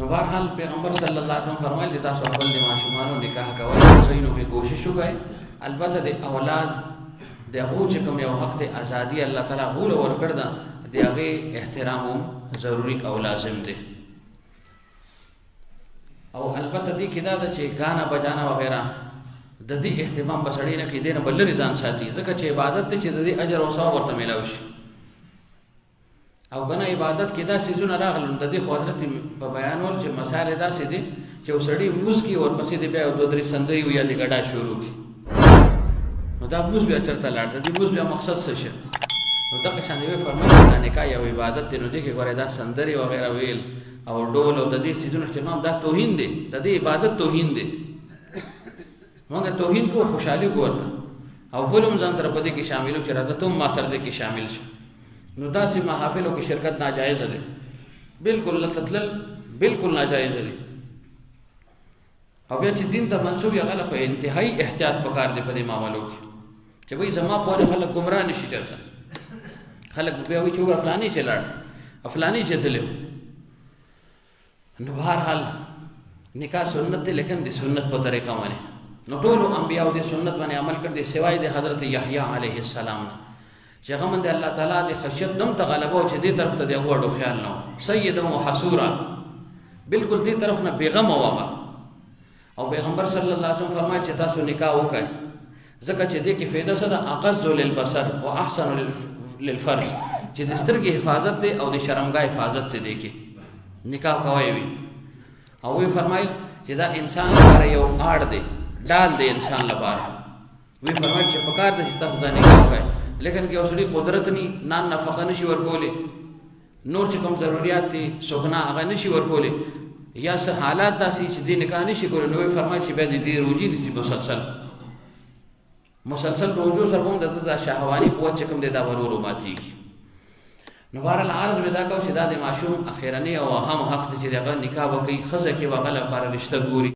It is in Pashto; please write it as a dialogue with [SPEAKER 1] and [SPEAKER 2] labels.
[SPEAKER 1] نو بهرحال پیغمبر صلی الله علیه وسلم فرمایل چې تاسو خپل د ماشومانو نکاح کوئ زینو کې کوشش وکړئ البته د اولاد د هغو چې کوم یو حق ته ازادي الله تعالی غول ورکړ ده د هغې احترام ضروري او لازم دی او البته دې کې دا ده چې ګانا بجانا وغیره د دې اهتمام به سړی نه کوي دې نه به لرې ځان ساتي ځکه چې عبادت دی چې د دې اجر او ثواب ورته میلاو شي او کنه عبادت کې دا سيزونه راغلل د دې خو حضرت په بیانول چې مسائل داسې دي چې وسړي موږ کې اور پسې د بیا دوه درې سندري ویا د ګډا شروع کی نو دا موږ بیا چرته لاړ د دې موږ بیا مقصد څه شي نو دا که شانوي فرمایي دا نکاح یو عبادت دی نو دې کې ګوره دا سندري وغیرہ ویل او ډول او د دې سيزونه اهتمام دا توهین دی د دې عبادت توهین دی موږ توهین کو خوشحالي ګورته او بلوم ځان سره پدې کې شامل شو راځه ته ما سره دې کې شامل شو نو داسې محافلو کې شرکت ناجایز ده بالکل لتتلل بالکل ناجایز ده او بیا چې دین ته منسوب یا غلط انتهایی احتیاط پکار دی په دې معاملو کې چې وایي زما په خلک گمراه نشي چرته خلک بیا وایي چې فلانی چلاړ فلانی چتلو نو بهرحال نکاح سنت دی لیکن د سنت په طریقه باندې نو ټول انبیاء د سنت باندې عمل کړ دي سوای د حضرت یحیی علیه السلام نه چې هغه د الله تعالی د خشیت دم ته غلبه او چې دې طرف ته دی غوړو خیال نو سید او حسورا بالکل دې طرف نه بیغم واغه او پیغمبر صلی الله علیه وسلم فرمایي چې تاسو نکاح وکړئ ځکه چې دې کې فایده سره اقص للبصر او احسن للفرج چې د سترګې حفاظت ته او د شرمګاه حفاظت ته دی کې نکاح کوي وي او وی فرمایي چې دا انسان لپاره یو اړ دی ډال دی انسان لپاره وی فرمایي چې پکار د تاسو دا نکاح وکړئ لیکن کې اوسړي قدرت نان نفقه نشي ورکولې نور چې کوم ضرورت دي سغنا هغه نشي ورکولې یا څه حالات داسې چې دې نکاح نشي کولای نو فرمایي چې به دې روزي نشي مسلسل روزو سره هم د شهواني قوت چې کوم دې دا ورورو ماتيږي نو بهرحال عرض به دا کو چې دا د معشوم اخیرنی او هم حق دي چې هغه نکاح وکړي خزه کې وغله لپاره رشتہ ګوري